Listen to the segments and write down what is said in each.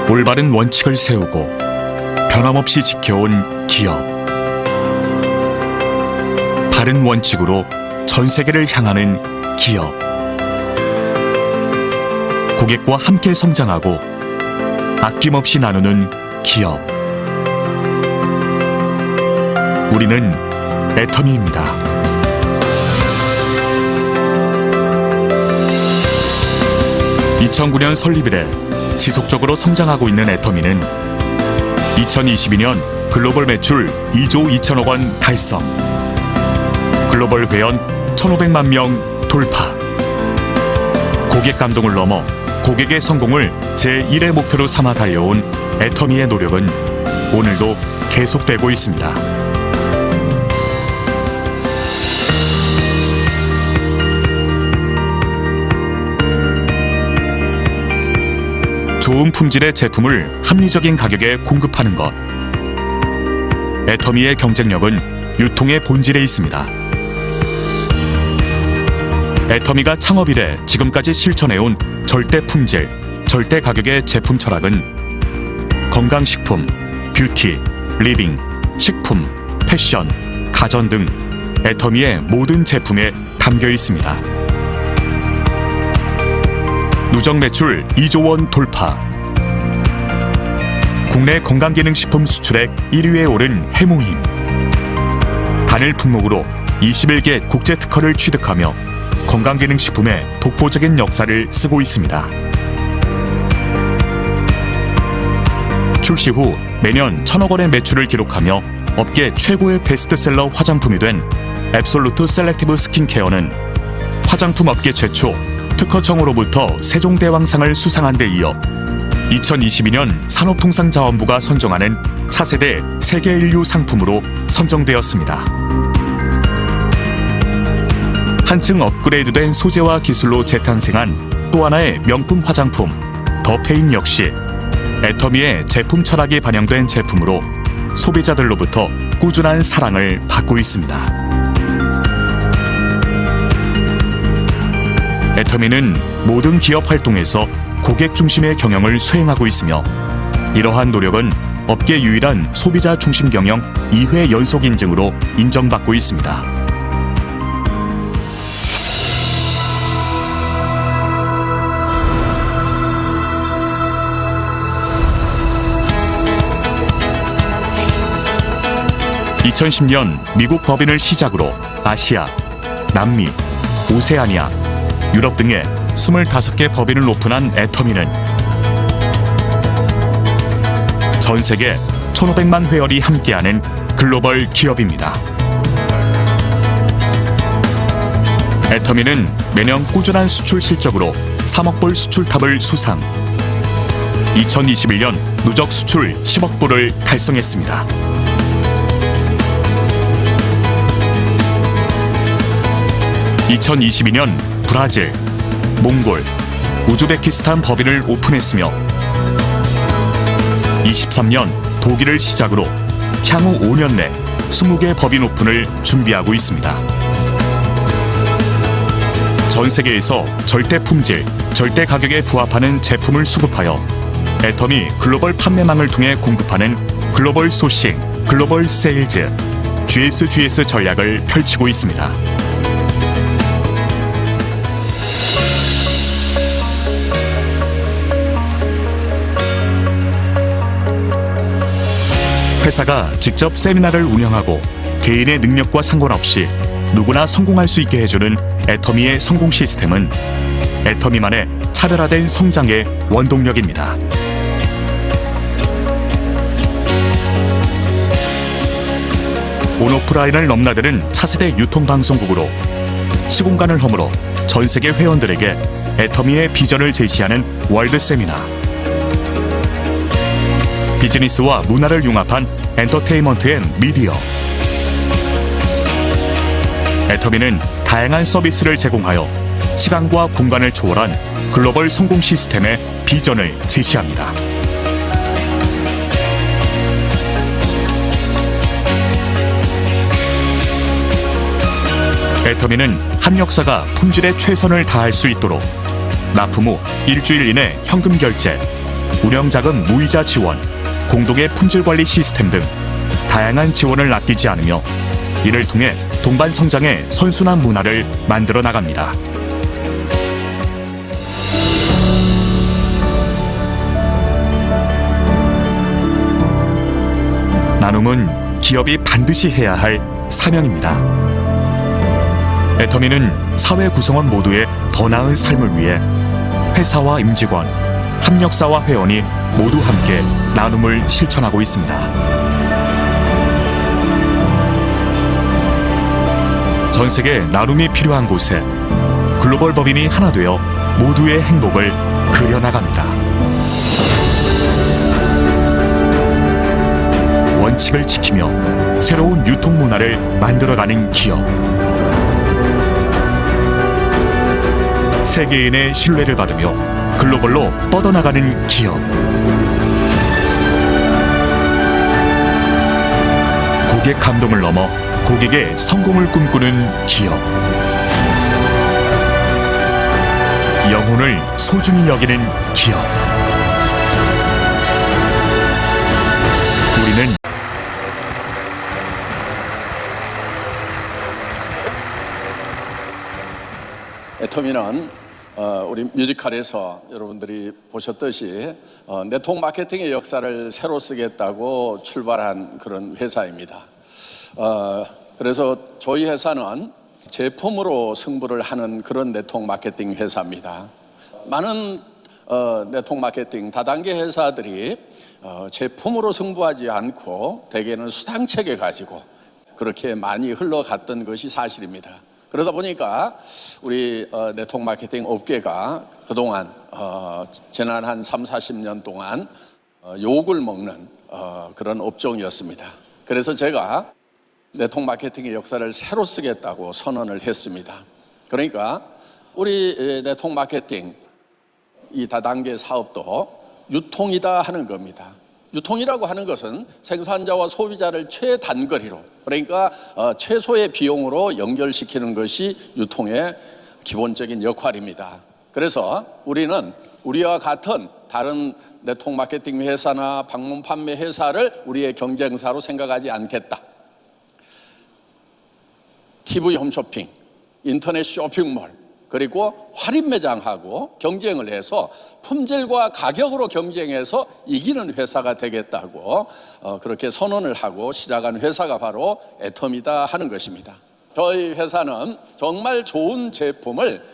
올바른 원칙을 세우고 변함없이 지켜온 기업. 바른 원칙으로 전 세계를 향하는 기업. 고객과 함께 성장하고 아낌없이 나누는 기업. 우리는 애터미입니다. 2009년 설립 이래 지속적으로 성장하고 있는 애터미는 2022년 글로벌 매출 2조 2천억 원 달성, 글로벌 회원 1,500만 명 돌파. 고객 감동을 넘어 고객의 성공을 제1의 목표로 삼아 달려온 애터미의 노력은 오늘도 계속되고 있습니다. 좋은 품질의 제품을 합리적인 가격에 공급하는 것. 애터미의 경쟁력은 유통의 본질에 있습니다. 애터미가 창업 이래 지금까지 실천해온 절대 품질, 절대 가격의 제품 철학은 건강식품, 뷰티, 리빙, 식품, 패션, 가전 등 애터미의 모든 제품에 담겨 있습니다. 누적 매출 2조 원 돌파. 국내 건강기능식품 수출액 1위에 오른 해모힘. 단일 품목으로 21개 국제특허를 취득하며 건강기능식품의 독보적인 역사를 쓰고 있습니다. 출시 후 매년 1,000억 원의 매출을 기록하며 업계 최고의 베스트셀러 화장품이 된 앱솔루트 셀렉티브 스킨케어는 화장품 업계 최초 특허청으로부터 세종대왕상을 수상한 데 이어 2022년 산업통상자원부가 선정하는 차세대 세계인류 상품으로 선정되었습니다. 한층 업그레이드된 소재와 기술로 재탄생한 또 하나의 명품 화장품 더페인 역시 애터미의 제품 철학이 반영된 제품으로 소비자들로부터 꾸준한 사랑을 받고 있습니다. 애터미는 모든 기업 활동에서 고객 중심의 경영을 수행하고 있으며 이러한 노력은 업계 유일한 소비자 중심 경영 2회 연속 인증으로 인정받고 있습니다. (2010년) 미국 법인을 시작으로 아시아, 남미, 오세아니아, 유럽 등의 25개 법인을 오픈한 애터미는 전 세계 1,500만 회원이 함께하는 글로벌 기업입니다. 애터미는 매년 꾸준한 수출 실적으로 3억 불 수출탑을 수상, 2021년 누적 수출 10억 불을 달성했습니다. (2022년) 브라질, 몽골, 우즈베키스탄 법인을 오픈했으며 23년 독일을 시작으로 향후 5년 내 20개 법인 오픈을 준비하고 있습니다. 전 세계에서 절대 품질, 절대 가격에 부합하는 제품을 수급하여 애터미 글로벌 판매망을 통해 공급하는 글로벌 소싱, 글로벌 세일즈, GSGS 전략을 펼치고 있습니다. 회사가 직접 세미나를 운영하고 개인의 능력과 상관없이 누구나 성공할 수 있게 해주는 애터미의 성공 시스템은 애터미만의 차별화된 성장의 원동력입니다. 온오프라인을 넘나드는 차세대 유통방송국으로 시공간을 허물어 전 세계 회원들에게 애터미의 비전을 제시하는 월드 세미나. 비즈니스와 문화를 융합한 엔터테인먼트 앤 미디어. 애터미는 다양한 서비스를 제공하여 시간과 공간을 초월한 글로벌 성공 시스템의 비전을 제시합니다. 애터미는 합력사가 품질에 최선을 다할 수 있도록 납품 후 일주일 이내 현금 결제, 운영자금 무이자 지원, 공동의 품질 관리 시스템 등 다양한 지원을 아끼지 않으며 이를 통해 동반 성장의 선순환 문화를 만들어 나갑니다. 나눔은 기업이 반드시 해야 할 사명입니다. 애터미는 사회 구성원 모두의 더 나은 삶을 위해 회사와 임직원, 협력사와 회원이 모두 함께 나눔을 실천하고 있습니다. 전 세계 나눔이 필요한 곳에 글로벌 법인이 하나 되어 모두의 행복을 그려나갑니다. 원칙을 지키며 새로운 유통 문화를 만들어가는 기업. 세계인의 신뢰를 받으며 글로벌로 뻗어나가는 기업. 고객 감동을 넘어 고객의 성공을 꿈꾸는 기업. 영혼을 소중히 여기는 기업. 우리는 애터미는 우리 뮤지컬에서 여러분들이 보셨듯이 네트워크 마케팅의 역사를 새로 쓰겠다고 출발한 그런 회사입니다. 그래서 저희 회사는 제품으로 승부를 하는 그런 네트워크 마케팅 회사입니다. 많은 네트워크 마케팅 다단계 회사들이 제품으로 승부하지 않고 대개는 수당체계 가지고 그렇게 많이 흘러갔던 것이 사실입니다. 그러다 보니까 우리 네트워크 마케팅 업계가 그동안 지난 한 30-40년 동안 욕을 먹는 그런 업종이었습니다. 그래서 제가 네트워크 마케팅의 역사를 새로 쓰겠다고 선언을 했습니다. 그러니까 우리 네트워크 마케팅 이 다단계 사업도 유통이다 하는 겁니다. 유통이라고 하는 것은 생산자와 소비자를 최단거리로, 그러니까 최소의 비용으로 연결시키는 것이 유통의 기본적인 역할입니다. 그래서 우리는 우리와 같은 다른 네트워크 마케팅 회사나 방문 판매 회사를 우리의 경쟁사로 생각하지 않겠다. TV 홈쇼핑, 인터넷 쇼핑몰, 그리고 할인 매장하고 경쟁을 해서 품질과 가격으로 경쟁해서 이기는 회사가 되겠다고 그렇게 선언을 하고 시작한 회사가 바로 애터미다 하는 것입니다. 저희 회사는 정말 좋은 제품을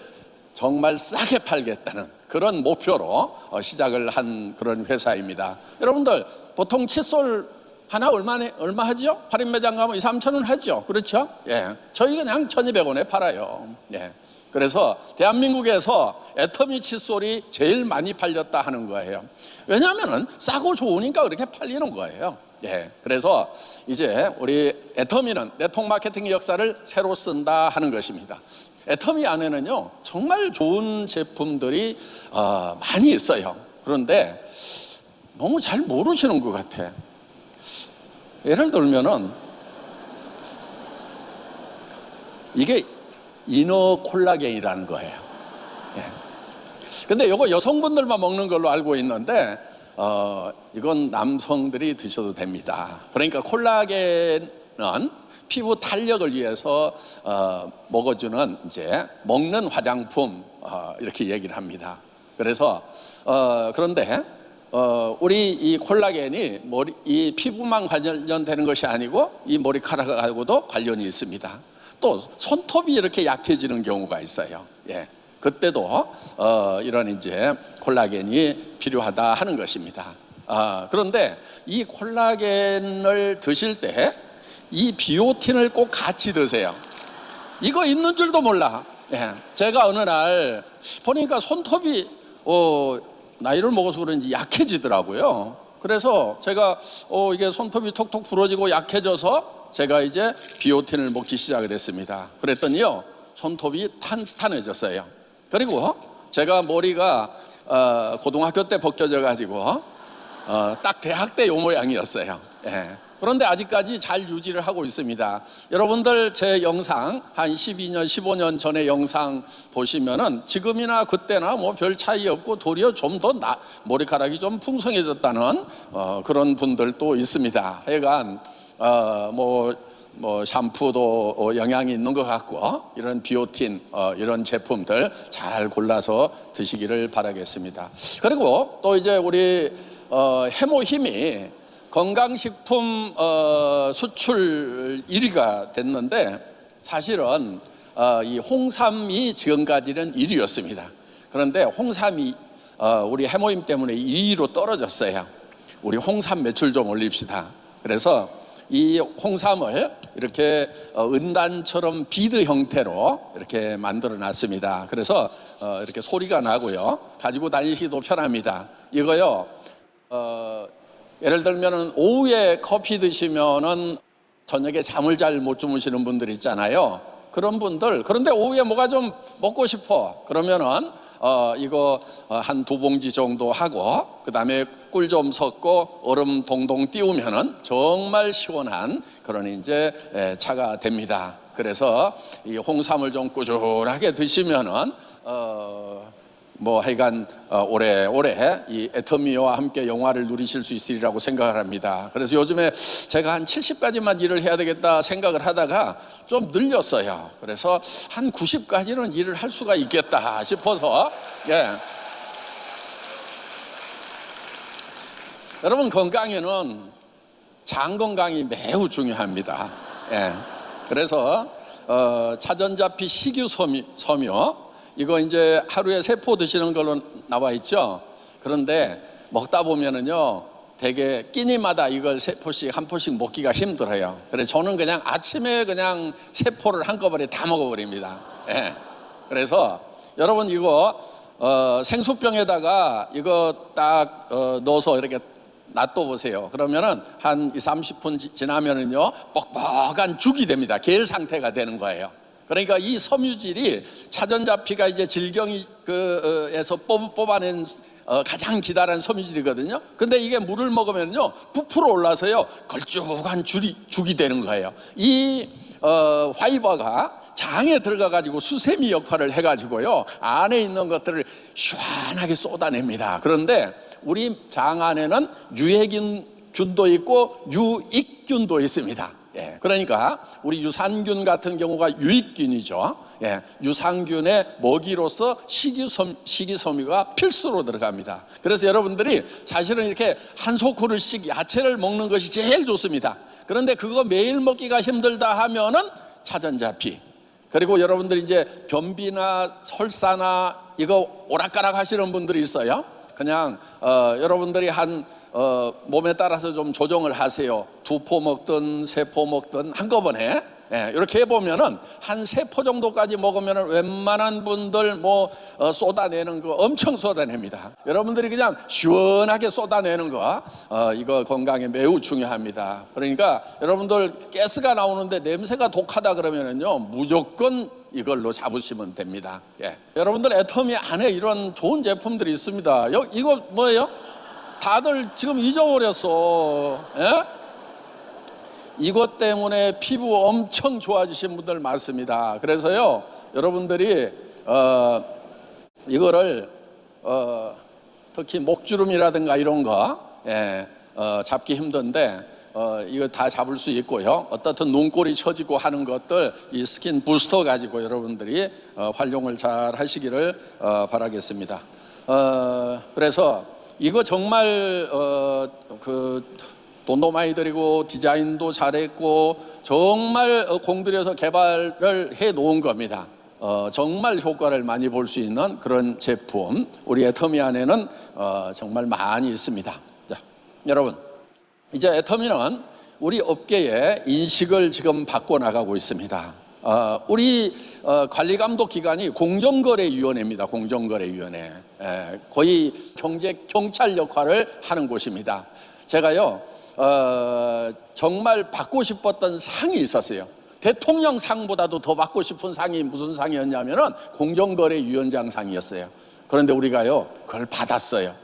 정말 싸게 팔겠다는 그런 목표로 시작을 한 그런 회사입니다. 여러분들 보통 칫솔 하나 얼마 하죠? 할인 매장 가면 2-3천 원 하죠? 그렇죠? 예. 저희 그냥 1,200원에 팔아요. 예. 그래서 대한민국에서 애터미 칫솔이 제일 많이 팔렸다 하는 거예요. 왜냐하면 싸고 좋으니까 그렇게 팔리는 거예요. 예. 그래서 이제 우리 애터미는 네트워크 마케팅의 역사를 새로 쓴다 하는 것입니다. 애터미 안에는요 정말 좋은 제품들이 많이 있어요. 그런데 너무 잘 모르시는 것 같아. 예를 들면은 이게 이너 콜라겐이라는 거예요. 예. 근데 이거 여성분들만 먹는 걸로 알고 있는데 이건 남성들이 드셔도 됩니다. 그러니까 콜라겐은 피부 탄력을 위해서 먹어주는 이제 먹는 화장품 이렇게 얘기를 합니다. 그래서 그런데 우리 이 콜라겐이 이 피부만 관련되는 것이 아니고 이 머리카락하고도 관련이 있습니다. 또 손톱이 이렇게 약해지는 경우가 있어요. 예. 그때도 이런 이제 콜라겐이 필요하다 하는 것입니다. 그런데 이 콜라겐을 드실 때 이 비오틴을 꼭 같이 드세요. 이거 있는 줄도 몰라. 예. 제가 어느 날 보니까 손톱이 나이를 먹어서 그런지 약해지더라고요. 그래서 제가 이게 손톱이 톡톡 부러지고 약해져서 제가 이제 비오틴을 먹기 시작을 했습니다. 그랬더니요 손톱이 탄탄해졌어요. 그리고 제가 머리가 고등학교 때 벗겨져 가지고 딱 대학 때 요 모양이었어요. 예. 그런데 아직까지 잘 유지를 하고 있습니다. 여러분들 제 영상 한 12년, 15년 전의 영상 보시면은 지금이나 그때나 뭐 별 차이 없고 도리어 좀 더 머리카락이 좀 풍성해졌다는 그런 분들도 있습니다. 하여간 뭐 샴푸도 영향이 있는 것 같고 이런 비오틴 이런 제품들 잘 골라서 드시기를 바라겠습니다. 그리고 또 이제 우리 해모힘이 건강식품 수출 1위가 됐는데 사실은 이 홍삼이 지금까지는 1위였습니다. 그런데 홍삼이 우리 해모임 때문에 2위로 떨어졌어요. 우리 홍삼 매출 좀 올립시다. 그래서 이 홍삼을 이렇게 은단처럼 비드 형태로 이렇게 만들어 놨습니다. 그래서 이렇게 소리가 나고요. 가지고 다니시기도 편합니다. 이거요, 예를 들면은 오후에 커피 드시면은 저녁에 잠을 잘 못 주무시는 분들 있잖아요. 그런 분들, 그런데 오후에 뭐가 좀 먹고 싶어. 그러면은 이거 한 2봉지 정도 하고 그다음에 꿀 좀 섞고 얼음 동동 띄우면은 정말 시원한 그런 이제 차가 됩니다. 그래서 이 홍삼을 좀 꾸준하게 드시면은 뭐 하여간 오래오래 이 애터미와 함께 영화를 누리실 수 있으리라고 생각을 합니다. 그래서 요즘에 제가 한 70까지만 일을 해야 되겠다 생각을 하다가 좀 늘렸어요. 그래서 한 90까지는 일을 할 수가 있겠다 싶어서 여러분 건강에는 장 건강이 매우 중요합니다. 그래서 차전자피 식유섬유 이거 이제 하루에 3포 드시는 걸로 나와 있죠. 그런데 먹다 보면은요 되게 끼니마다 이걸 3포씩 한 포씩 먹기가 힘들어요. 그래서 저는 그냥 아침에 그냥 3포를 한꺼번에 다 먹어버립니다. 그래서 여러분 이거 생수병에다가 이거 딱 넣어서 이렇게 놔둬보세요. 그러면은 한 20-30분 지나면은요 뻑뻑한 죽이 됩니다. 겔 상태가 되는 거예요. 그러니까 이 섬유질이 차전자피가 이제 질경에서 뽑아낸 가장 기다란 섬유질이거든요. 근데 이게 물을 먹으면요 부풀어 올라서요 걸쭉한 죽이 되는 거예요. 이 파이버가 장에 들어가 가지고 수세미 역할을 해 가지고요 안에 있는 것들을 시원하게 쏟아냅니다. 그런데 우리 장 안에는 유해균도 있고 유익균도 있습니다. 그러니까 우리 유산균 같은 경우가 유익균이죠. 유산균의 먹이로서 식이섬유가 필수로 들어갑니다. 그래서 여러분들이 사실은 이렇게 한 소쿠르씩 야채를 먹는 것이 제일 좋습니다. 그런데 그거 매일 먹기가 힘들다 하면은 차전자피, 그리고 여러분들이 이제 변비나 설사나 이거 오락가락 하시는 분들이 있어요. 그냥 여러분들이 몸에 따라서 좀 조정을 하세요. 2포 먹든 3포 먹든 한꺼번에 이렇게 해보면은 한 3포 정도까지 먹으면은 웬만한 분들 쏟아내는 거 엄청 쏟아냅니다. 여러분들이 그냥 시원하게 쏟아내는 거 이거 건강에 매우 중요합니다. 그러니까 여러분들 가스가 나오는데 냄새가 독하다 그러면은요 무조건 이걸로 잡으시면 됩니다. 여러분들 애터미 안에 이런 좋은 제품들이 있습니다. 이거 뭐예요? 다들 지금 잊어버렸어. 이것 때문에 피부 엄청 좋아지신 분들 많습니다. 그래서요 여러분들이 이거를 특히 목주름이라든가 이런 거 잡기 힘든데 이거 다 잡을 수 있고요. 어떻든 눈꼬리 처지고 하는 것들 이 스킨 부스터 가지고 여러분들이 활용을 잘 하시기를 바라겠습니다. 그래서 이거 정말 돈도 많이 들이고 디자인도 잘했고 정말 공들여서 개발을 해 놓은 겁니다. 정말 효과를 많이 볼 수 있는 그런 제품 우리 애터미 안에는 정말 많이 있습니다. 자, 여러분 이제 애터미는 우리 업계의 인식을 지금 바꿔나가고 있습니다. 우리 관리감독기관이 공정거래위원회입니다. 공정거래위원회. 거의 경찰 역할을 하는 곳입니다. 제가요 정말 받고 싶었던 상이 있었어요. 대통령 상보다도 더 받고 싶은 상이 무슨 상이었냐면은 공정거래위원장 상이었어요. 그런데 우리가요 그걸 받았어요.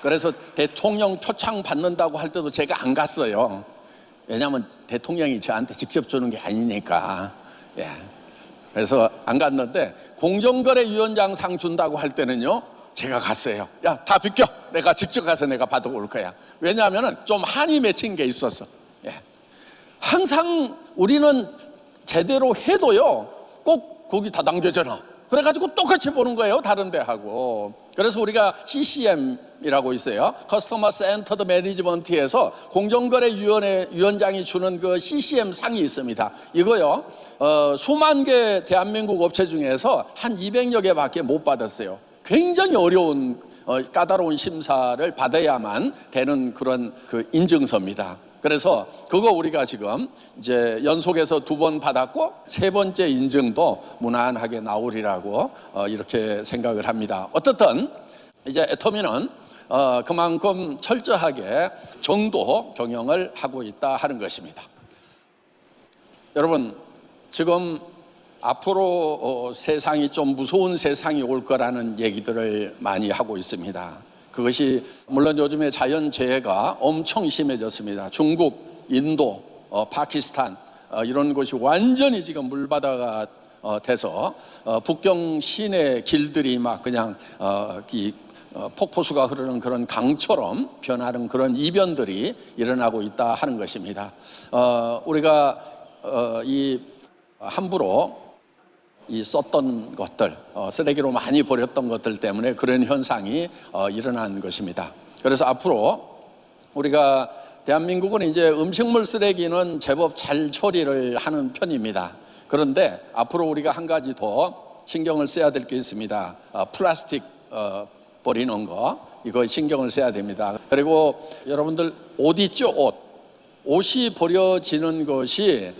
그래서 대통령 표창 받는다고 할 때도 제가 안 갔어요. 왜냐하면 대통령이 저한테 직접 주는 게 아니니까. 예. 그래서 안 갔는데 공정거래위원장 상 준다고 할 때는요, 제가 갔어요. 야, 다 비켜. 내가 직접 가서 내가 받아올 거야. 왜냐하면 좀 한이 맺힌 게 있었어. 예. 항상 우리는 제대로 해도요, 꼭 거기 다 당겨져라. 그래가지고 똑같이 보는 거예요, 다른 데하고. 그래서 우리가 CCM이라고 있어요. 커스터머 센터드 매니지먼트에서 공정거래위원회 위원장이 주는 그 CCM 상이 있습니다. 이거요, 수만 개 대한민국 업체 중에서 한 200여 개밖에 못 받았어요. 굉장히 어려운 까다로운 심사를 받아야만 되는 그런 그 인증서입니다. 그래서 그거 우리가 지금 이제 연속해서 2번 받았고 3번째 인증도 무난하게 나오리라고 이렇게 생각을 합니다. 어떻든 이제 애터미는 그만큼 철저하게 정도 경영을 하고 있다 하는 것입니다. 여러분, 지금 앞으로 세상이 좀 무서운 세상이 올 거라는 얘기들을 많이 하고 있습니다. 그것이 물론 요즘에 자연재해가 엄청 심해졌습니다. 중국, 인도, 파키스탄 이런 곳이 완전히 지금 물바다가 돼서 북경 시내 길들이 막 그냥 폭포수가 흐르는 그런 강처럼 변하는 그런 이변들이 일어나고 있다 하는 것입니다. 우리가 이 함부로 썼던 것들, 쓰레기로 많이 버렸던 것들 때문에 그런 현상이 일어난 것입니다. 그래서 앞으로 우리가 대한민국은 이제 음식물 쓰레기는 제법 잘 처리를 하는 편입니다. 그런데 앞으로 우리가 한 가지 더 신경을 써야 될 게 있습니다. 플라스틱 버리는 거, 이거 신경을 써야 됩니다. 그리고 여러분들 옷 있죠? 옷이 버려지는 것이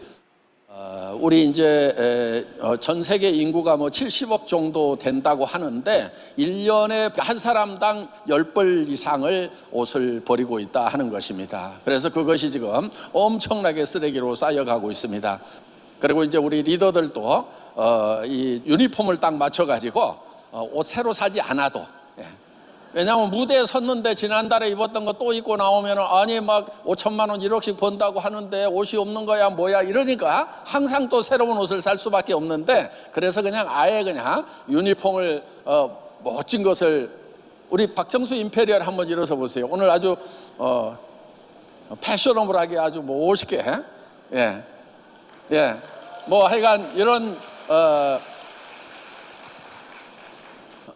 우리 이제 전 세계 인구가 뭐 70억 정도 된다고 하는데 1년에 한 사람당 10벌 이상을 옷을 버리고 있다 하는 것입니다. 그래서 그것이 지금 엄청나게 쓰레기로 쌓여가고 있습니다. 그리고 이제 우리 리더들도 이 유니폼을 딱 맞춰가지고 옷 새로 사지 않아도, 왜냐하면 무대에 섰는데 지난달에 입었던 거 또 입고 나오면 아니 막 5천만 원 1억씩 번다고 하는데 옷이 없는 거야 뭐야 이러니까 항상 또 새로운 옷을 살 수밖에 없는데, 그래서 그냥 아예 그냥 유니폼을 멋진 것을, 우리 박정수 임페리얼 한번 일어서 보세요. 오늘 아주 패셔너블하게 아주 멋있게, 뭐 하여간 이런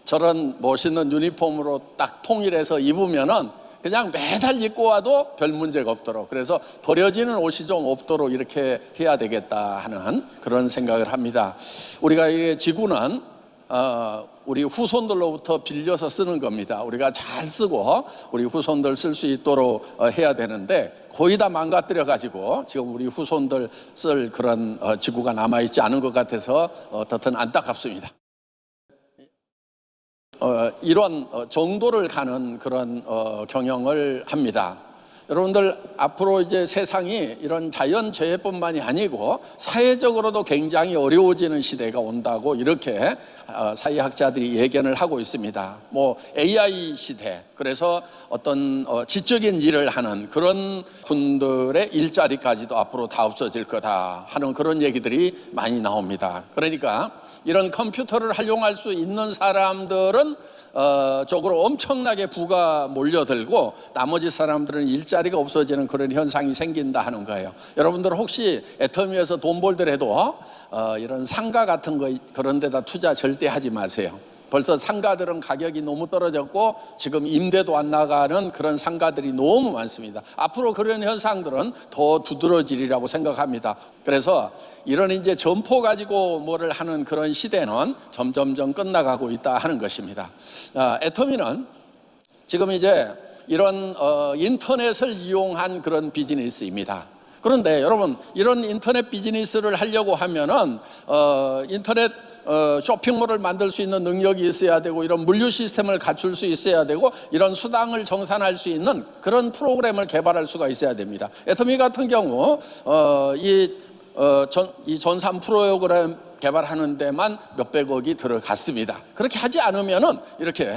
저런 멋있는 유니폼으로 딱 통일해서 입으면은 그냥 매달 입고 와도 별 문제가 없도록, 그래서 버려지는 옷이 좀 없도록 이렇게 해야 되겠다 하는 그런 생각을 합니다. 우리가 이 지구는 우리 후손들로부터 빌려서 쓰는 겁니다. 우리가 잘 쓰고 우리 후손들 쓸 수 있도록 해야 되는데 거의 다 망가뜨려 가지고 지금 우리 후손들 쓸 그런 지구가 남아있지 않은 것 같아서 어떻든 안타깝습니다. 이런 정도를 가는 그런 경영을 합니다. 여러분들 앞으로 이제 세상이 이런 자연재해뿐만이 아니고 사회적으로도 굉장히 어려워지는 시대가 온다고 이렇게 사회학자들이 예견을 하고 있습니다. 뭐 AI 시대, 그래서 어떤 지적인 일을 하는 그런 분들의 일자리까지도 앞으로 다 없어질 거다 하는 그런 얘기들이 많이 나옵니다. 그러니까 이런 컴퓨터를 활용할 수 있는 사람들은 쪽으로 엄청나게 부가 몰려들고 나머지 사람들은 일자리가 없어지는 그런 현상이 생긴다 하는 거예요. 여러분들 혹시 애터미에서 돈 벌더라도 이런 상가 같은 거 그런 데다 투자 절대 하지 마세요. 벌써 상가들은 가격이 너무 떨어졌고 지금 임대도 안 나가는 그런 상가들이 너무 많습니다. 앞으로 그런 현상들은 더 두드러지리라고 생각합니다. 그래서 이런 이제 점포 가지고 뭐를 하는 그런 시대는 점점점 끝나가고 있다 하는 것입니다. 애터미는 지금 이제 이런 인터넷을 이용한 그런 비즈니스입니다. 그런데 여러분, 이런 인터넷 비즈니스를 하려고 하면은 인터넷 쇼핑몰을 만들 수 있는 능력이 있어야 되고, 이런 물류 시스템을 갖출 수 있어야 되고, 이런 수당을 정산할 수 있는 그런 프로그램을 개발할 수가 있어야 됩니다. 애터미 같은 경우 이 전산 프로그램 개발하는 데만 몇백억이 들어갔습니다. 그렇게 하지 않으면은 이렇게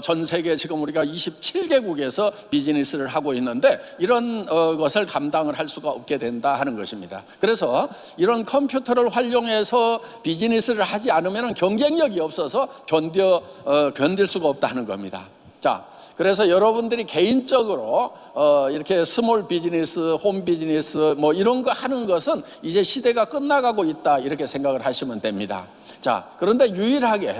전 세계 지금 우리가 27개국에서 비즈니스를 하고 있는데 이런 것을 감당을 할 수가 없게 된다 하는 것입니다. 그래서 이런 컴퓨터를 활용해서 비즈니스를 하지 않으면은 경쟁력이 없어서 견딜 수가 없다 하는 겁니다. 자, 그래서 여러분들이 개인적으로 이렇게 스몰 비즈니스, 홈 비즈니스 뭐 이런 거 하는 것은 이제 시대가 끝나가고 있다 이렇게 생각을 하시면 됩니다. 자, 그런데 유일하게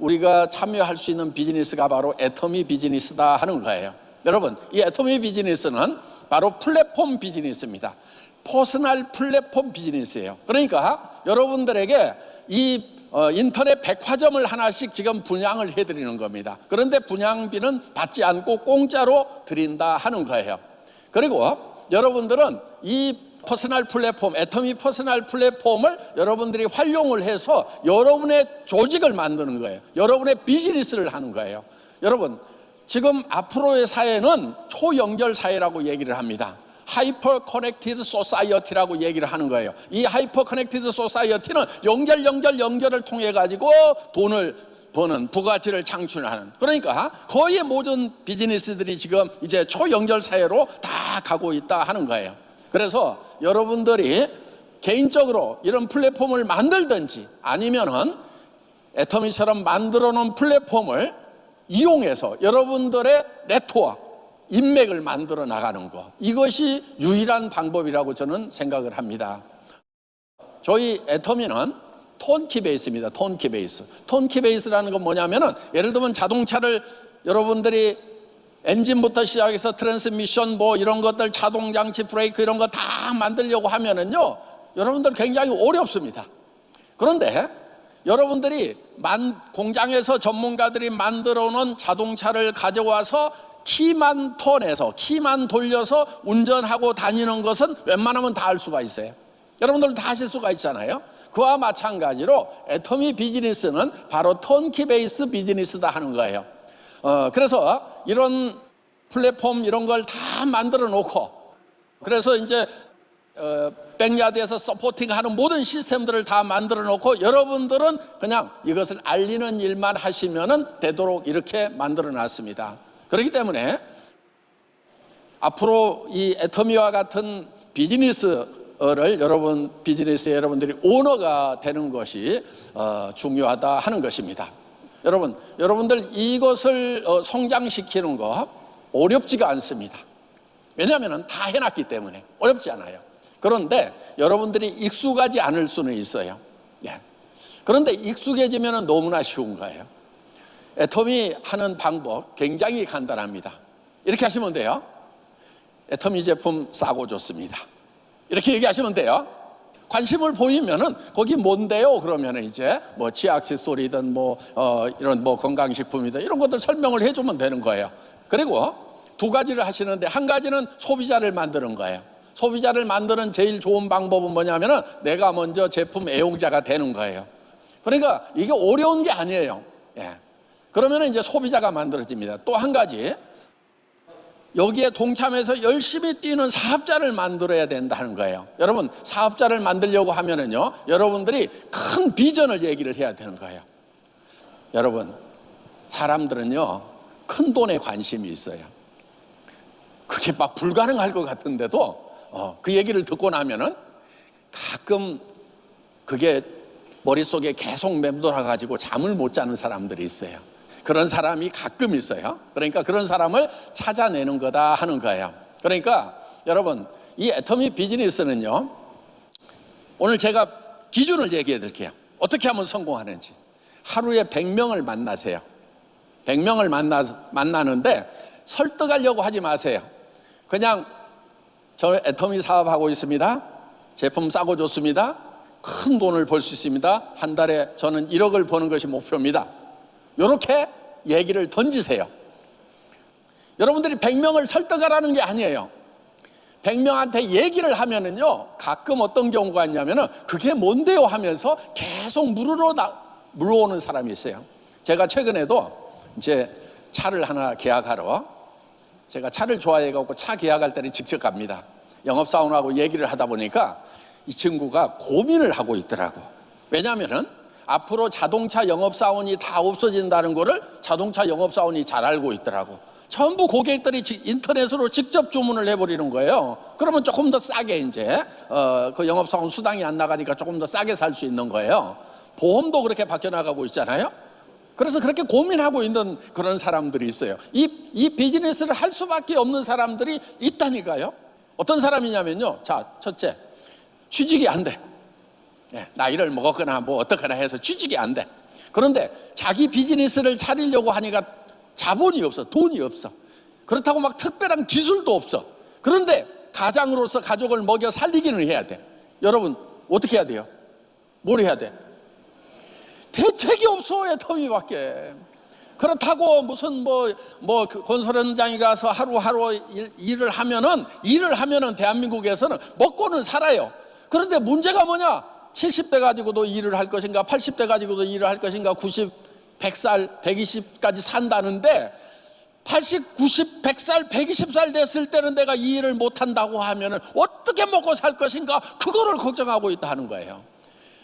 우리가 참여할 수 있는 비즈니스가 바로 애터미 비즈니스다 하는 거예요. 여러분, 이 애터미 비즈니스는 바로 플랫폼 비즈니스입니다. 퍼스널 플랫폼 비즈니스예요. 그러니까 여러분들에게 이 인터넷 백화점을 하나씩 지금 분양을 해드리는 겁니다. 그런데 분양비는 받지 않고 공짜로 드린다 하는 거예요. 그리고 여러분들은 이 퍼스널 플랫폼, 애터미 퍼스널 플랫폼을 여러분들이 활용을 해서 여러분의 조직을 만드는 거예요. 여러분의 비즈니스를 하는 거예요. 여러분, 지금 앞으로의 사회는 초연결 사회라고 얘기를 합니다. 하이퍼 커넥티드 소사이어티라고 얘기를 하는 거예요. 이 하이퍼 커넥티드 소사이어티는 연결을 통해 가지고 돈을 버는, 부가치를 창출하는, 그러니까 거의 모든 비즈니스들이 지금 이제 초연결 사회로 다 가고 있다 하는 거예요. 그래서 여러분들이 개인적으로 이런 플랫폼을 만들든지 아니면은 애터미처럼 만들어 놓은 플랫폼을 이용해서 여러분들의 네트워크, 인맥을 만들어 나가는 것, 이것이 유일한 방법이라고 저는 생각을 합니다. 저희 애터미는 턴키 베이스입니다. 턴키 베이스. 턴키 베이스라는 건 뭐냐면은 예를 들면 자동차를 여러분들이 엔진부터 시작해서 트랜스미션 뭐 이런 것들, 자동 장치, 브레이크 이런 거 다 만들려고 하면은요, 여러분들 굉장히 어렵습니다. 그런데 여러분들이 공장에서 전문가들이 만들어 놓은 자동차를 가져와서 키만 턴해서, 키만 돌려서 운전하고 다니는 것은 웬만하면 다 할 수가 있어요. 여러분들 다 하실 수가 있잖아요. 그와 마찬가지로 애터미 비즈니스는 바로 턴키 베이스 비즈니스다 하는 거예요. 그래서 이런 플랫폼 이런 걸 다 만들어 놓고, 그래서 이제 백야드에서 서포팅하는 모든 시스템들을 다 만들어 놓고 여러분들은 그냥 이것을 알리는 일만 하시면은 되도록 이렇게 만들어 놨습니다. 그렇기 때문에 앞으로 이 애터미와 같은 비즈니스를 비즈니스의 여러분들이 오너가 되는 것이 중요하다 하는 것입니다. 여러분들 이것을 성장시키는 거 어렵지가 않습니다. 왜냐하면 다 해놨기 때문에 어렵지 않아요. 그런데 여러분들이 익숙하지 않을 수는 있어요. 예. 그런데 익숙해지면 너무나 쉬운 거예요. 애터미 하는 방법 굉장히 간단합니다. 이렇게 하시면 돼요. 애터미 제품 싸고 좋습니다. 이렇게 얘기하시면 돼요. 관심을 보이면은 거기 뭔데요? 그러면은 이제 뭐 치아 액세서리든 이런 건강식품이든 이런 것들 설명을 해주면 되는 거예요. 그리고 두 가지를 하시는데 한 가지는 소비자를 만드는 거예요. 소비자를 만드는 제일 좋은 방법은 뭐냐면은 내가 먼저 제품 애용자가 되는 거예요. 그러니까 이게 어려운 게 아니에요. 예. 그러면 이제 소비자가 만들어집니다. 또 한 가지, 여기에 동참해서 열심히 뛰는 사업자를 만들어야 된다는 거예요. 여러분, 사업자를 만들려고 하면은요, 여러분들이 큰 비전을 얘기를 해야 되는 거예요. 여러분, 사람들은요, 큰 돈에 관심이 있어요. 그게 막 불가능할 것 같은데도 그 얘기를 듣고 나면은 가끔 그게 머릿속에 계속 맴돌아가지고 잠을 못 자는 사람들이 있어요. 그런 사람이 가끔 있어요. 그러니까 그런 사람을 찾아내는 거다 하는 거예요. 그러니까 여러분, 이 애터미 비즈니스는요, 오늘 제가 기준을 얘기해 드릴게요. 어떻게 하면 성공하는지. 하루에 100명을 만나세요. 100명을 만나는데 설득하려고 하지 마세요. 그냥 저 애터미 사업하고 있습니다. 제품 싸고 좋습니다. 큰 돈을 벌 수 있습니다. 한 달에 저는 1억을 버는 것이 목표입니다. 이렇게 얘기를 던지세요. 여러분들이 100명을 설득하라는 게 아니에요. 100명한테 얘기를 하면은요, 가끔 어떤 경우가 있냐면은 그게 뭔데요 하면서 계속 물어오는 사람이 있어요. 제가 최근에도 이제 차를 하나 계약하러, 제가 차를 좋아해갖고 차 계약할 때는 직접 갑니다. 영업사원하고 얘기를 하다 보니까 이 친구가 고민을 하고 있더라고. 왜냐하면은 앞으로 자동차 영업사원이 다 없어진다는 거를 자동차 영업사원이 잘 알고 있더라고. 전부 고객들이 인터넷으로 직접 주문을 해버리는 거예요. 그러면 조금 더 싸게 이제 그 영업사원 수당이 안 나가니까 조금 더 싸게 살 수 있는 거예요. 보험도 그렇게 바뀌어나가고 있잖아요. 그래서 그렇게 고민하고 있는 그런 사람들이 있어요. 이 비즈니스를 할 수밖에 없는 사람들이 있다니까요. 어떤 사람이냐면요. 자, 첫째, 취직이 안 돼. 나이를 먹었거나 뭐 어떻거나 해서 취직이 안 돼. 그런데 자기 비즈니스를 차리려고 하니까 자본이 없어, 돈이 없어. 그렇다고 막 특별한 기술도 없어. 그런데 가장으로서 가족을 먹여 살리기는 해야 돼. 여러분 어떻게 해야 돼요? 뭘 해야 돼? 대책이 없어. 애터미밖에. 그렇다고 무슨 그 건설 현장에 가서 하루하루 일을 하면은 대한민국에서는 먹고는 살아요. 그런데 문제가 뭐냐? 70대 가지고도 일을 할 것인가, 80대 가지고도 일을 할 것인가, 90, 100살, 120까지 산다는데 80, 90, 100살, 120살 됐을 때는 내가 이 일을 못한다고 하면은 어떻게 먹고 살 것인가, 그거를 걱정하고 있다 하는 거예요.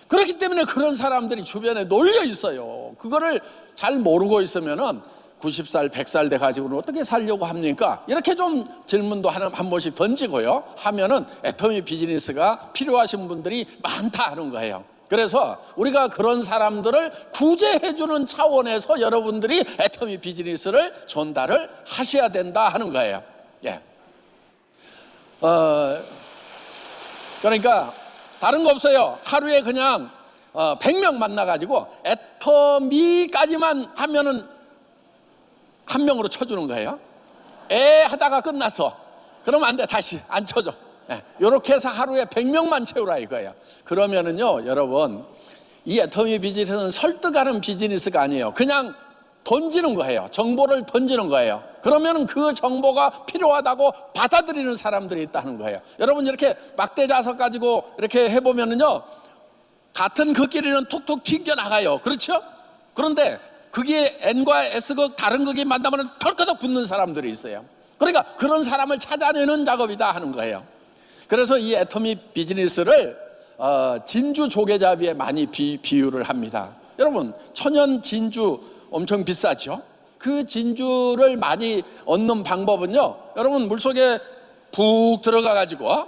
그렇기 때문에 그런 사람들이 주변에 놀려 있어요. 그거를 잘 모르고 있으면은 90살, 100살 돼 가지고는 어떻게 살려고 합니까? 이렇게 좀 질문도 한 번씩 던지고요. 하면은 애터미 비즈니스가 필요하신 분들이 많다 하는 거예요. 그래서 우리가 그런 사람들을 구제해주는 차원에서 여러분들이 애터미 비즈니스를 전달을 하셔야 된다 하는 거예요. 그러니까 다른 거 없어요. 하루에 그냥 100명 만나가지고 애터미까지만 하면은 한 명으로 쳐주는 거예요. 하다가 끝났어. 그러면 안 돼. 다시 안 쳐줘. 이렇게 해서 하루에 100명만 채우라 이거예요. 그러면은요, 여러분, 이 애터미 비즈니스는 설득하는 비즈니스가 아니에요. 그냥 던지는 거예요. 정보를 던지는 거예요. 그러면 그 정보가 필요하다고 받아들이는 사람들이 있다는 거예요. 여러분 이렇게 막대 자석 가지고 이렇게 해보면은요, 같은 극끼리는 툭툭 튕겨 나가요. 그렇죠? 그런데 그게 N과 S극 다른 극이 만나면 털커덕 붙는 사람들이 있어요. 그러니까 그런 사람을 찾아내는 작업이다 하는 거예요. 그래서 이 애터미 비즈니스를 진주 조개잡이에 많이 비유를 합니다. 여러분 천연 진주 엄청 비싸죠. 그 진주를 많이 얻는 방법은요, 여러분 물속에 푹 들어가 가지고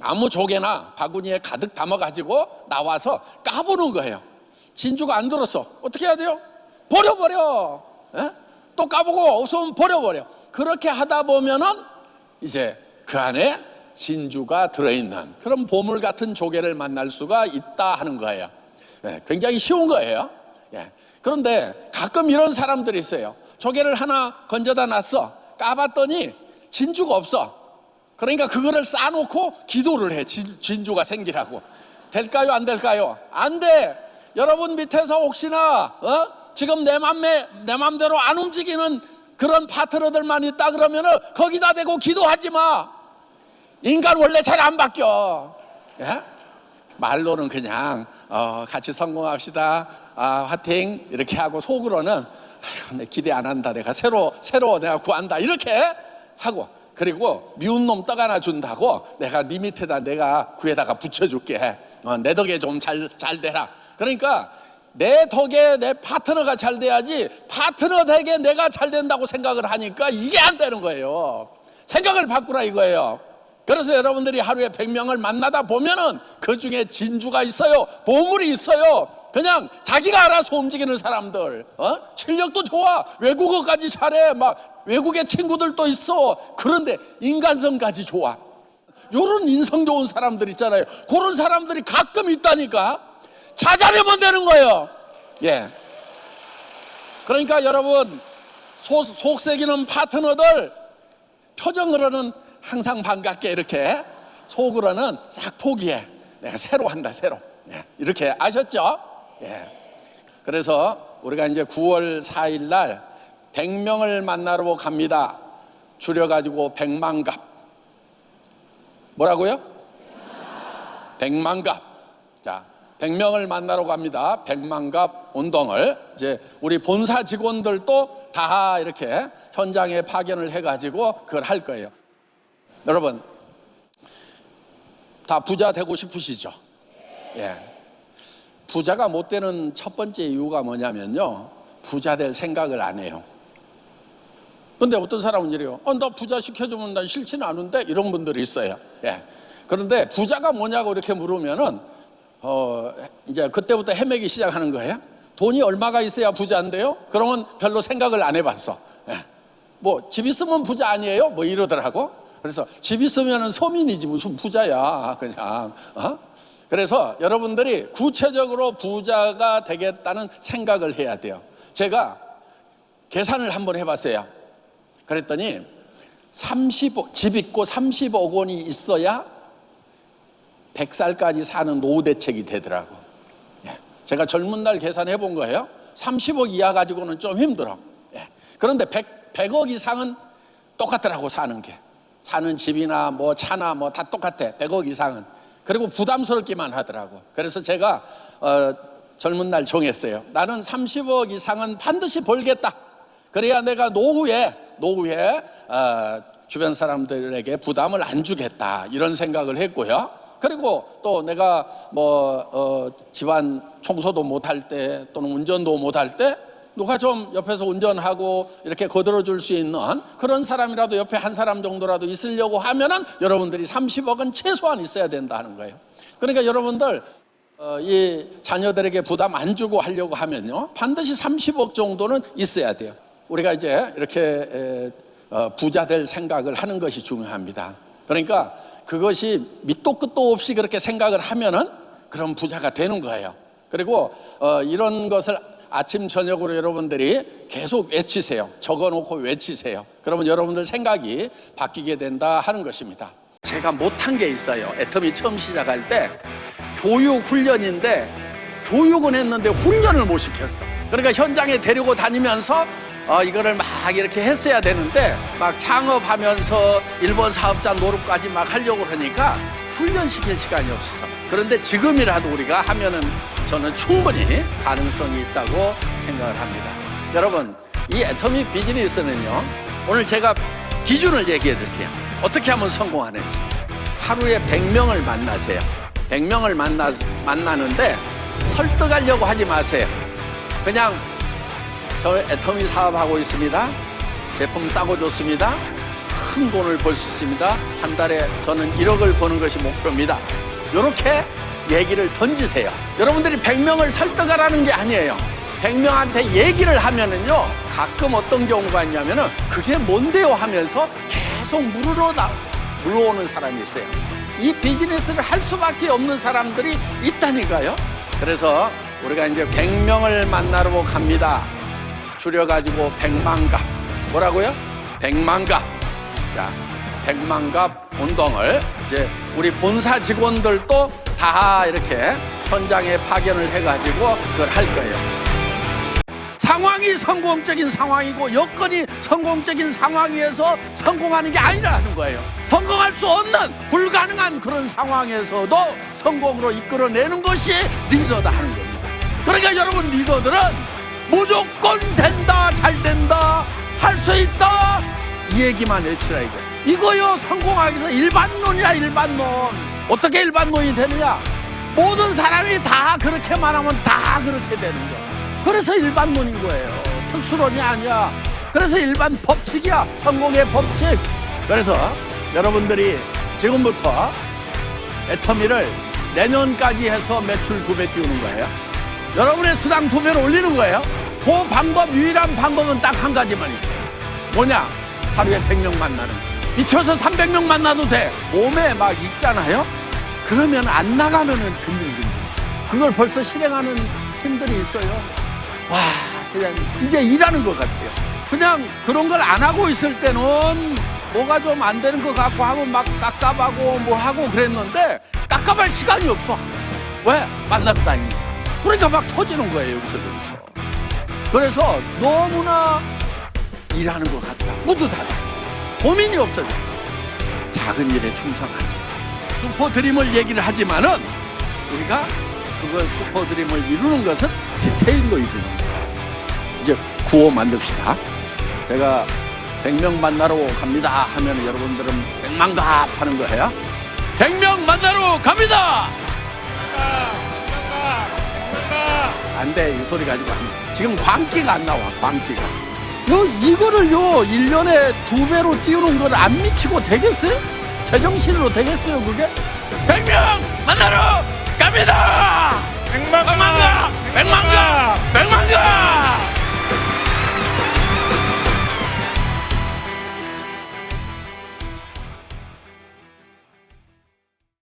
아무 조개나 바구니에 가득 담아 가지고 나와서 까보는 거예요. 진주가 안 들었어. 어떻게 해야 돼요? 버려버려. 또 까보고 없으면 버려버려. 그렇게 하다 보면은 이제 그 안에 진주가 들어있는 그런 보물 같은 조개를 만날 수가 있다 하는 거예요. 굉장히 쉬운 거예요. 그런데 가끔 이런 사람들이 있어요. 조개를 하나 건져다 놨어. 까봤더니 진주가 없어. 그러니까 그거를 싸놓고 기도를 해. 진주가 생기라고. 될까요? 안 될까요? 안 돼. 여러분 밑에서 혹시나 지금 내 맘대로 안 움직이는 그런 파트너들만 있다 그러면은 거기다 대고 기도하지 마. 인간 원래 잘 안 바뀌어. 말로는 그냥 같이 성공합시다, 화이팅 이렇게 하고, 속으로는 아이고, 내 기대 안 한다, 내가 새로 내가 구한다 이렇게 하고, 그리고 미운 놈 떡 하나 준다고 내가 네 밑에다 내가 구에다가 붙여줄게. 내 덕에 좀 잘 되라. 그러니까 내 덕에 내 파트너가 잘 돼야지, 파트너 덕에 내가 잘 된다고 생각을 하니까 이게 안 되는 거예요. 생각을 바꾸라 이거예요. 그래서 여러분들이 하루에 100명을 만나다 보면은 그 중에 진주가 있어요. 보물이 있어요. 그냥 자기가 알아서 움직이는 사람들, 실력도 좋아, 외국어까지 잘해, 막 외국에 친구들도 있어. 그런데 인간성까지 좋아. 요런 인성 좋은 사람들 있잖아요. 그런 사람들이 가끔 있다니까. 찾아내면 되는 거예요. 그러니까 여러분, 속색이는 파트너들 표정으로는 항상 반갑게 이렇게, 속으로는 싹 포기해. 내가 새로 한다, 새로. 이렇게 아셨죠? 그래서 우리가 이제 9월 4일 날 100명을 만나러 갑니다. 줄여가지고 100만갑. 뭐라고요? 100만갑. 자, 100명을 만나러 갑니다. 100만갑 운동을 이제 우리 본사 직원들도 다 이렇게 현장에 파견을 해가지고 그걸 할 거예요. 여러분 다 부자 되고 싶으시죠? 부자가 못 되는 첫 번째 이유가 뭐냐면요, 부자 될 생각을 안 해요. 근데 어떤 사람은 이래요. 나 부자 시켜주면 난 싫지는 않은데, 이런 분들이 있어요. 예. 그런데 부자가 뭐냐고 이렇게 물으면은 이제 그때부터 헤매기 시작하는 거예요. 돈이 얼마가 있어야 부자인데요? 그러면 별로 생각을 안 해봤어. 예. 뭐 집 있으면 부자 아니에요? 뭐 이러더라고. 그래서 집 있으면 서민이지 무슨 부자야 그냥. 그래서 여러분들이 구체적으로 부자가 되겠다는 생각을 해야 돼요. 제가 계산을 한번 해봤어요. 그랬더니 집 있고 30억 원이 있어야 100살까지 사는 노후 대책이 되더라고. 제가 젊은 날 계산해 본 거예요. 30억 이하 가지고는 좀 힘들어. 그런데 100억 이상은 똑같더라고. 사는 게, 사는 집이나 뭐 차나 뭐 다 똑같아. 100억 이상은. 그리고 부담스럽기만 하더라고. 그래서 제가 젊은 날 정했어요. 나는 30억 이상은 반드시 벌겠다. 그래야 내가 노후에 주변 사람들에게 부담을 안 주겠다, 이런 생각을 했고요. 그리고 또 내가 집안 청소도 못할 때, 또는 운전도 못할 때 누가 좀 옆에서 운전하고 이렇게 거들어 줄 수 있는 그런 사람이라도 옆에 한 사람 정도라도 있으려고 하면은 여러분들이 30억은 최소한 있어야 된다는 거예요. 그러니까 여러분들 이 자녀들에게 부담 안 주고 하려고 하면요, 반드시 30억 정도는 있어야 돼요. 우리가 이제 이렇게 부자 될 생각을 하는 것이 중요합니다. 그러니까 그것이 밑도 끝도 없이 그렇게 생각을 하면은 그런 부자가 되는 거예요. 그리고 이런 것을 아침 저녁으로 여러분들이 계속 외치세요. 적어놓고 외치세요. 그러면 여러분들 생각이 바뀌게 된다 하는 것입니다. 제가 못한 게 있어요. 애터미 처음 시작할 때 교육 훈련인데, 교육은 했는데 훈련을 못 시켰어. 그러니까 현장에 데리고 다니면서 이거를 막 이렇게 했어야 되는데, 막 창업하면서 일본 사업자 노릇까지 막 하려고 그러니까 훈련시킬 시간이 없어서. 그런데 지금이라도 우리가 하면은 저는 충분히 가능성이 있다고 생각을 합니다. 여러분, 이 애터미 비즈니스는요, 오늘 제가 기준을 얘기해 드릴게요. 어떻게 하면 성공하는지. 하루에 100명을 만나세요. 100명을 만나는데 설득하려고 하지 마세요. 그냥 저 애터미 사업하고 있습니다. 제품 싸고 좋습니다. 큰 돈을 벌 수 있습니다. 한 달에 저는 1억을 버는 것이 목표입니다. 이렇게 얘기를 던지세요. 여러분들이 100명을 설득하라는 게 아니에요. 100명한테 얘기를 하면은요, 가끔 어떤 경우가 있냐면은 그게 뭔데요 하면서 계속 물어오는 사람이 있어요. 이 비즈니스를 할 수밖에 없는 사람들이 있다니까요. 그래서 우리가 이제 100명을 만나러 갑니다. 줄여가지고 100만갑. 뭐라고요? 100만갑. 자, 100만갑 운동을 이제 우리 본사 직원들도 다 이렇게 현장에 파견을 해가지고 그걸 할 거예요. 상황이 성공적인 상황이고 여건이 성공적인 상황에서 성공하는 게 아니라는 거예요. 성공할 수 없는 불가능한 그런 상황에서도 성공으로 이끌어내는 것이 리더다 하는 겁니다. 그러니까 여러분, 리더들은 무조건 된다, 잘 된다, 할 수 있다, 이 얘기만 외치라 이거요. 성공하기 위해서 일반론이야, 일반론. 어떻게 일반론이 되느냐? 모든 사람이 다 그렇게만 하면 다 그렇게 되는 거야. 그래서 일반론인 거예요. 특수론이 아니야. 그래서 일반 법칙이야. 성공의 법칙. 그래서 여러분들이 지금부터 애터미를 내년까지 해서 매출 2배 띄우는 거예요. 여러분의 수당 2배를 올리는 거예요. 그 방법, 유일한 방법은 딱 한 가지만 있어요. 뭐냐? 하루에 100명 만나는 거. 미쳐서 300명 만나도 돼. 몸에 막 있잖아요. 그러면 안 나가면은 근질근질. 그걸 벌써 실행하는 팀들이 있어요. 와, 그냥 이제 일하는 것 같아요. 그냥 그런 걸 안 하고 있을 때는 뭐가 좀 안 되는 것 같고 하면 막 깝깝하고 뭐 하고 그랬는데, 깝깝할 시간이 없어. 왜? 만나러 다니는. 그러니까 막 터지는 거예요, 여기서 저기서. 그래서 너무나 일하는 것 같다. 뿌듯하다. 고민이 없어져. 작은 일에 충성하는 슈퍼드림을 얘기를 하지만은 우리가 그걸 슈퍼드림을 이루는 것은 디테일로 이루는 거예요. 이제 구호 만듭시다. 제가 100명 만나러 갑니다 하면 여러분들은 100만갑 하는 거예요. 100명 만나러 갑니다. 안 돼. 이 소리 가지고 안 돼. 지금 광기가 안 나와, 광기가. 이거를요, 1년에 2배로 띄우는 걸 안 미치고 되겠어요? 제정신으로 되겠어요, 그게? 100명 만나러 갑니다! 100만 가! 100만 가! 100만 가!